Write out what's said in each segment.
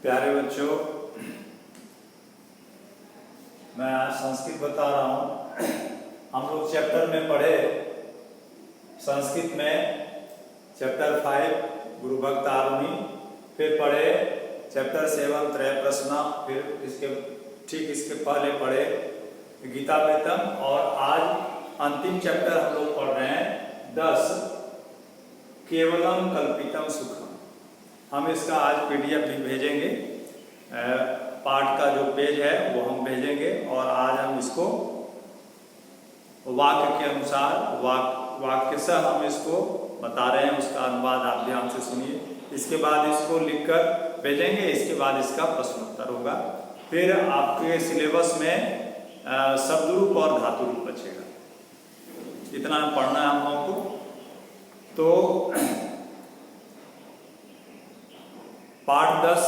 प्यारे बच्चों, मैं आज संस्कृत बता रहा हूँ। हम लोग चैप्टर में पढ़े संस्कृत में चैप्टर 5 गुरु भक्त आरुणि, फिर पढ़े चैप्टर 7 त्रय प्रश्न, फिर इसके पहले पढ़े गीतामृतम, और आज अंतिम चैप्टर हम लोग पढ़ रहे हैं 10 केवलम कल्पितम सुखम। हम इसका आज PDF भी भेजेंगे, पाठ का जो पेज है वो हम भेजेंगे, और आज हम इसको वाक्य के अनुसार वाक्य से हम इसको बता रहे हैं। उसका अनुवाद आप ध्यान से सुनिए। इसके बाद इसको लिखकर भेजेंगे, इसके बाद इसका प्रश्नोत्तर होगा। फिर आपके सिलेबस में शब्द रूप और धातु रूप बचेगा। इतना पढ़ना है हम लोगों को। तो पाठ 10,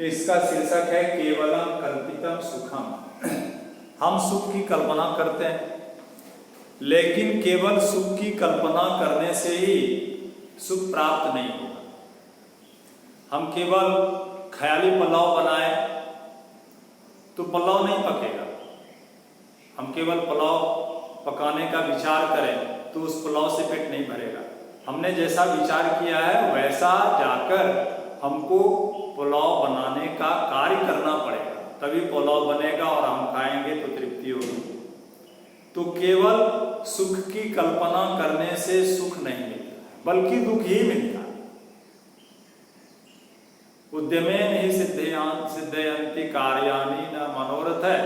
इसका शीर्षक है केवलम कल्पितम सुखम। हम सुख की कल्पना करते हैं, लेकिन केवल सुख की कल्पना करने से ही सुख प्राप्त नहीं होगा। हम केवल ख्याली पुलाव बनाए तो पुलाव नहीं पकेगा। हम केवल पुलाव पकाने का विचार करें तो उस पुलाव से पेट नहीं भरेगा। हमने जैसा विचार किया है वैसा जाकर हमको पुलाव बनाने का कार्य करना पड़ेगा, तभी पुलाव बनेगा और हम खाएंगे तो तृप्ति होगी। तो केवल सुख की कल्पना करने से सुख नहीं मिलता, बल्कि दुख ही मिलता। उद्यमेन ही सिद्धयन्ति कार्याणि न मनोरथ है।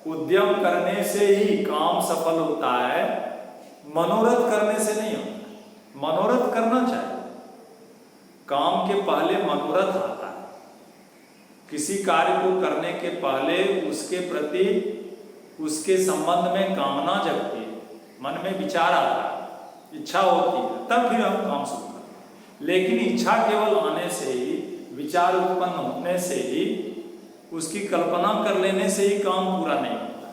उद्यम करने से ही काम सफल होता है, मनोरथ करने से नहीं होता। मनोरथ करना चाहिए, काम के पहले मनोरथ आता है। किसी कार्य को करने के पहले उसके प्रति, उसके संबंध में कामना जगती है, मन में विचार आता है, इच्छा होती है, तब फिर हम काम शुरू करते हैं। लेकिन इच्छा केवल आने से ही, विचार उत्पन्न होने से ही, उसकी कल्पना कर लेने से ही काम पूरा नहीं होता।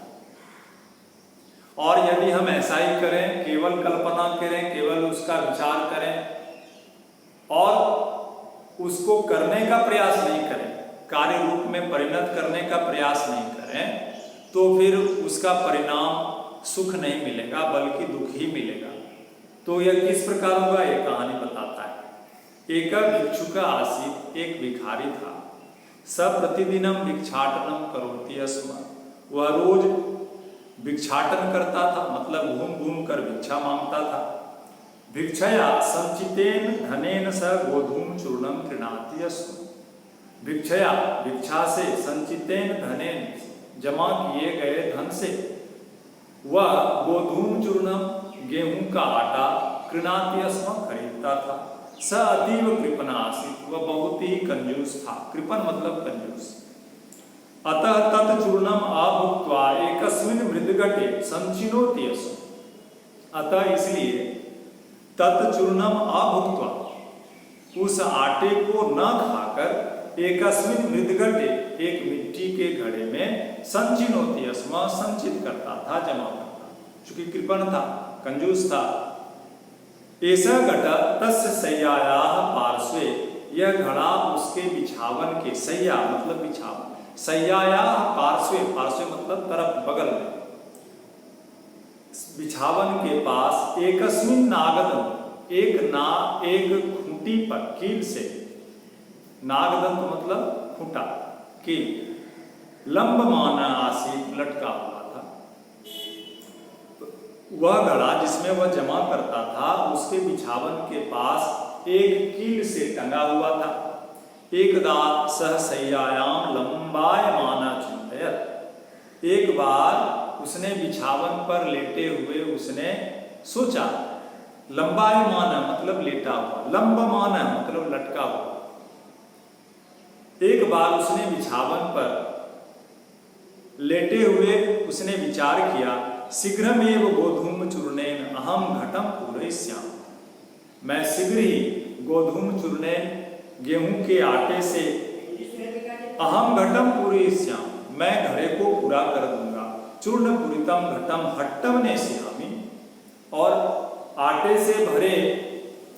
और यदि हम ऐसा ही करें, केवल कल्पना करें, केवल उसका विचार करें और उसको करने का प्रयास नहीं करें, कार्य रूप में परिणत करने का प्रयास नहीं करें, तो फिर उसका परिणाम सुख नहीं मिलेगा, बल्कि दुख ही मिलेगा। तो यह किस प्रकार होगा, यह कहानी बताता है। एक भिक्षुक आसीत, एक भिखारी था। सब प्रतिदिनम भिक्षाटनम करोति स्म। वह रोज भिक्षाटन करता था, मतलब घूम घूम कर भिक्षा मांगता था। भिक्षया संचितेन धनेन स गोधूम चूर्णम कृणाति स्म। भिक्षया, भिक्षा से, संचितेन धनेन, जमा किए गए धन से, वह गोधूम चूर्णम, गेहूं का आटा, कृणाति स्म, खरीदता था। स अतीव कृपण आसीत, वह बहुत ही कंजूस था। कृपण मतलब कंजूस। अतः तत्चूर्णम अभुक्त्वा एकस्मिन् मृदघटे संचिनोति स्म। अतः इसलिए तत्चूर्णम अभुक्त्वा, उस आटे को न खाकर, एकस्मिन् मृदघटे, एक मिट्टी के घड़े में, संचिनोति स्म, संचित करता था, जमा करता। चूंकि कृपण था, कंजूस था। ऐसा घटा तस्य शय्यायाः पार्श्वे, यह घड़ा उसके बिछावन के, शय्या मतलब बिछावन, शय्यायाः पार्श्वे, पार्श्वे मतलब तरफ, बगल में, बिछावन के पास, एकस्मिन् नागदंत, एक खूंटी पर, कील से, नागदंत मतलब खूंटा, कील, लंबमाना आसीत, लटका हुआ था। वह घड़ा जिसमें वह जमा करता था, उसके बिछावन के पास एक कील से टंगा हुआ था। एकदा सह शय्यायाम लंबायमाना चिंतयत्। एक बार उसने बिछावन पर लेटे हुए उसने सोचा, लंबायमाना मतलब लेटा हुआ, लंबमाना मतलब लटका हुआ। एक बार उसने बिछावन पर लेटे हुए उसने विचार किया, शीघ्रमेव गोधूम चूर्णेन अहम घटम पूरयिष्यामि। मैं शीघ्र ही गोधूम चूर्णेन, गेहूं के आटे से, अहम घटम पूरयिष्यामि, मैं घड़े को पूरा कर दूंगा। चूर्ण पूरितम घटम हट्टम नेष्यामि, और आटे से भरे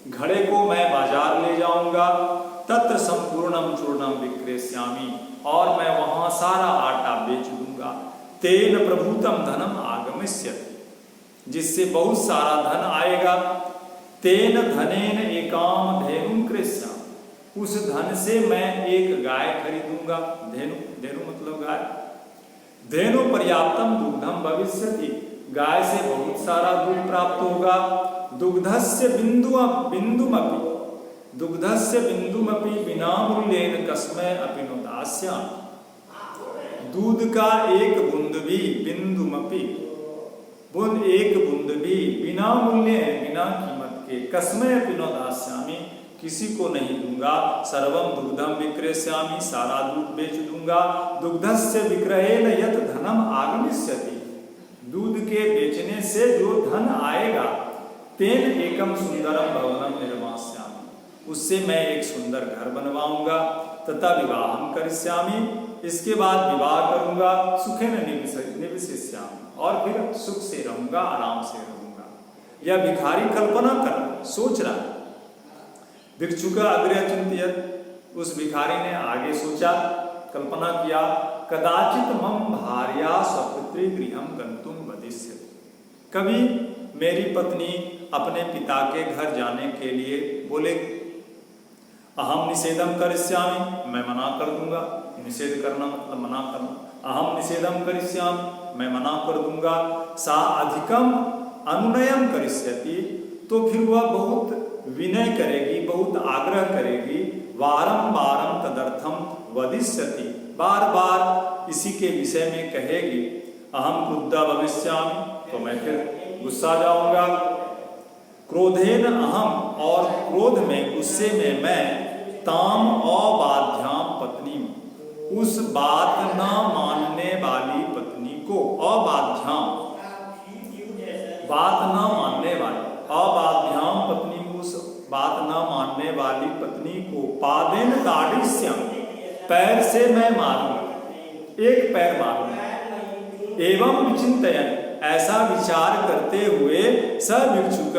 घड़े को मैं बाजार ले जाऊंगा। तत्र संपूर्णम चूर्णम विक्रय विक्रेष्यामि, और मैं वहां सारा आटा बेच दूंगा। तेन प्रभूतम धनम आगमिष्यति, जिससे बहुत सारा धन आएगा। तेन धनेन एकाम धेनुं क्रेष्यामि, उस धन से मैं एक गाय खरीदूंगा। धेनु, धेनु मतलब गाय। धेनु पर्याप्तम दुग्धम भविष्यति, गाय से बहुत सारा दूध प्राप्त होगा। दुग्धस्य बिंदुमपि, दुग्धस्य बिंदुमपि विना मूल्येन कस्मै अपि नो दास्यामि, दूध का एक बूंद भी, बिंदुमपि बूंद, एक बूंद भी बिना मूल्य, बिना कीमत के, कस्मै अपि नो दास्यामि, किसी को नहीं दूंगा। सर्वम दुग्धम विक्रेष्यामि, सारा दूध बेच दूंगा। दुग्धस्य विक्रयेण यत् धनम आगमिष्यति, दूध के बेचने से जो धन आएगा, तेन एकम सुंदरम भवनम निर्मास्यामि, उससे मैं एक सुंदर घर बनवाऊंगा। तथा विवाहम करिष्यामि, इसके बाद विवाह करूंगा। सुखेन निवसिष्यामि, और फिर सुख से रहूंगा, आराम से रहूंगा। यह भिखारी कल्पना कर, सोच रहा है। भिक्षुक अग्रे अचिंत्यत, उस भिखारी ने आगे सोचा, कल्पना किया। कदाचित मम भार्या स्वपुत्री गृहम गंतुम वदिष्यति, कभी मेरी पत्नी अपने पिता के घर जाने के लिए बोलेगी। अहम निषेधम करिष्यामि, मैं मना कर दूंगा। निषेध करना मतलब मना करना। अहम निषेधम करिष्यामि, मैं मना कर दूंगा। सा अधिकम अनुनयम करिष्यति, तो फिर वह बहुत विनय करेगी, बहुत आग्रह करेगी। वारम वारम तदर्थम वदिष्यति, बार बार इसी के विषय में कहेगी। अहम क्रुद्धा भविष्यामि, तो मैं फिर गुस्सा जाऊंगा। क्रोधेन अहम, और क्रोध में, गुस्से में मैं, ताम अबाध्याम पत्नी, उस बात न मानने वाली पत्नी को, अबाध्याम बात न मानने वाली, अबाध्याम पत्नी को, उस बात न मानने वाली पत्नी को, पादेन ताड़िष्याम, पैर से मैं मारूंगा, एक पैर मारूंगा। एवं विचिंतयन्, ऐसा विचार करते हुए स भिक्षुक,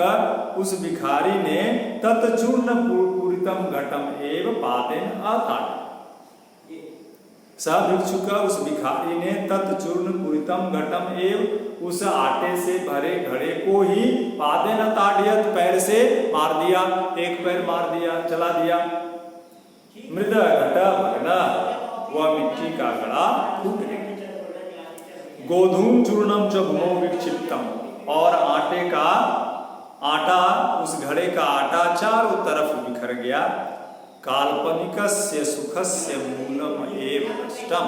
उस भिखारी ने तत्चूर्ण पूरितम घटम एव पादेन अताड़, स भिक्षुक, उस भिखारी ने तत्चूर्ण पूरितम घटम एव, उस आटे से भरे घड़े को ही पादेन ताड़यत, पैर से मार दिया, एक पैर मार दिया, चला दिया। मृद घट भग्न, वह मिट्टी का घड़ा फूट गया। गोधूम चूर्णम च भूमौ विक्षिप्तम, और आटे का आटा, उस घड़े का आटा चारों तरफ बिखर गया। काल्पनिकस्य सुखस्य मूलम एव नष्टम,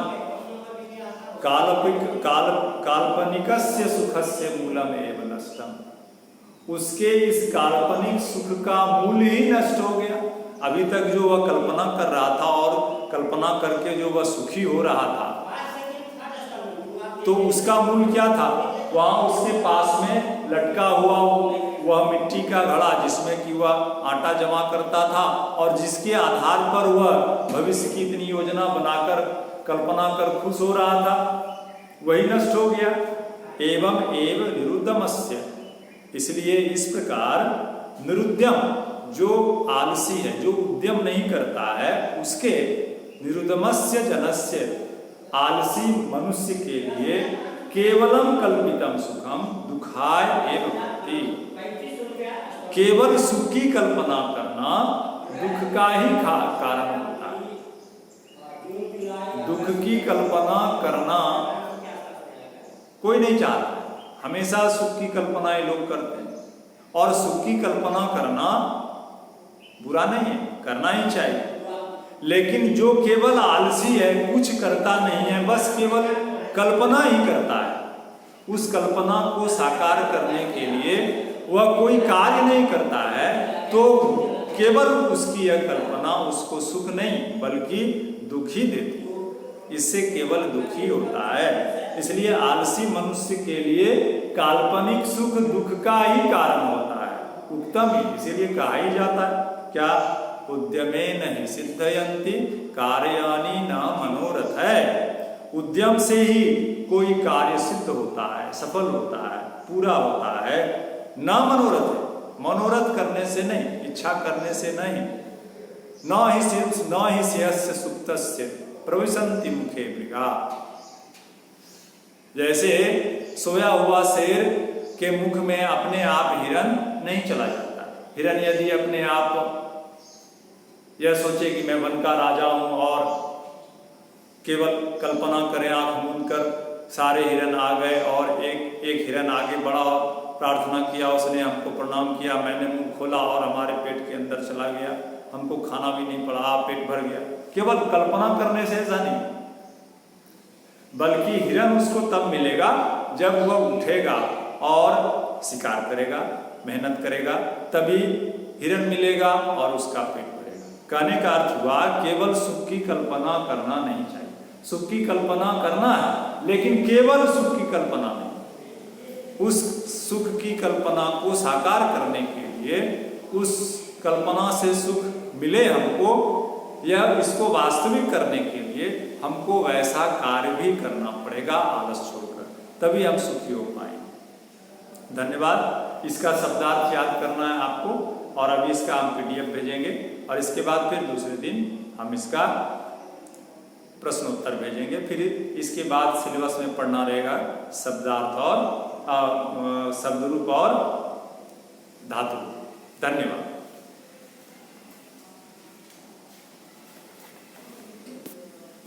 काल्पनिकस्य सुखस्य मूलम एव नष्टम, उसके इस काल्पनिक सुख का मूल ही नष्ट हो गया। अभी तक जो वह कल्पना कर रहा था, और कल्पना करके जो वह सुखी हो रहा था, तो उसका मूल क्या था? वहां उसके पास में लटका हुआ वह मिट्टी का घड़ा, जिसमें कि वह आटा जमा करता था, और जिसके आधार पर वह भविष्य की इतनी योजना बनाकर, कल्पना कर खुश हो रहा था, वही नष्ट हो गया। एवं एव निरुद्धमस्य, इसलिए इस प्रकार निरुद्यम, जो आलसी है, जो उद्यम नहीं करता है, उसके, निरुद्धमस्य जनस्य, आलसी मनुष्य के लिए, केवलम कल्पितम सुखम दुखाय एव भक्ति, केवल सुख की कल्पना करना दुख का ही कारण होता है। दुख की कल्पना करना कोई नहीं चाहता, हमेशा सुख की कल्पनाएं लोग करते हैं, और सुख की कल्पना करना बुरा नहीं है, करना ही चाहिए। लेकिन जो केवल आलसी है, कुछ करता नहीं है, बस केवल कल्पना ही करता है, उस कल्पना को साकार करने के लिए वह कोई कार्य नहीं करता है, तो केवल उसकी यह कल्पना उसको सुख नहीं बल्कि दुख ही देती है, इससे केवल दुखी होता है। इसलिए आलसी मनुष्य के लिए काल्पनिक सुख दुख का ही कारण होता है, उत्तम ही, इसीलिए कहा ही जाता है क्या, उद्यमेन हि सिद्धयन्ति कार्याणि न मनोरथ है। उद्यम से ही कोई कार्य सिद्ध होता है, सफल होता है, पूरा होता है, न मनोरथ है, मनोरथ करने से नहीं, इच्छा करने से नहीं। न हि स्यस्य सुप्तस्य प्रविशन्ति मुखे मृगा। जैसे सोया हुआ शेर के मुख में अपने आप हिरन नहीं चला जाता। हिरन यदि अपने आप यह सोचे कि मैं वन का राजा हूं और केवल कल्पना करें, आंख मूंद कर सारे हिरन आ गए और एक हिरन आगे बढ़ा और प्रार्थना किया, उसने हमको प्रणाम किया, मैंने मुंह खोला और हमारे पेट के अंदर चला गया, हमको खाना भी नहीं पड़ा, पेट भर गया। केवल कल्पना करने से ऐसा नहीं, बल्कि हिरन उसको तब मिलेगा जब वह उठेगा और शिकार करेगा, मेहनत करेगा, तभी हिरन मिलेगा और उसका पेट भरेगा। कहने का अर्थ हुआ केवल सुख की कल्पना करना नहीं चाहिए। सुख की कल्पना करना है, लेकिन केवल सुख की कल्पना नहीं। उस सुख की कल्पना को साकार करने के लिए, उस कल्पना से सुख मिले हमको, या इसको वास्तविक करने के लिए हमको वैसा कार्य भी करना पड़ेगा आलस छोड़कर, तभी हम सुखी हो पाएंगे। धन्यवाद। इसका शब्दार्थ याद करना है आपको, और अभी इसका हम PDF भेजेंगे और इसके बाद फिर दूसरे दिन हम इसका प्रश्न उत्तर भेजेंगे। फिर इसके बाद सिलेबस में पढ़ना रहेगा शब्दार्थ और शब्द रूप और धातु। धन्यवाद।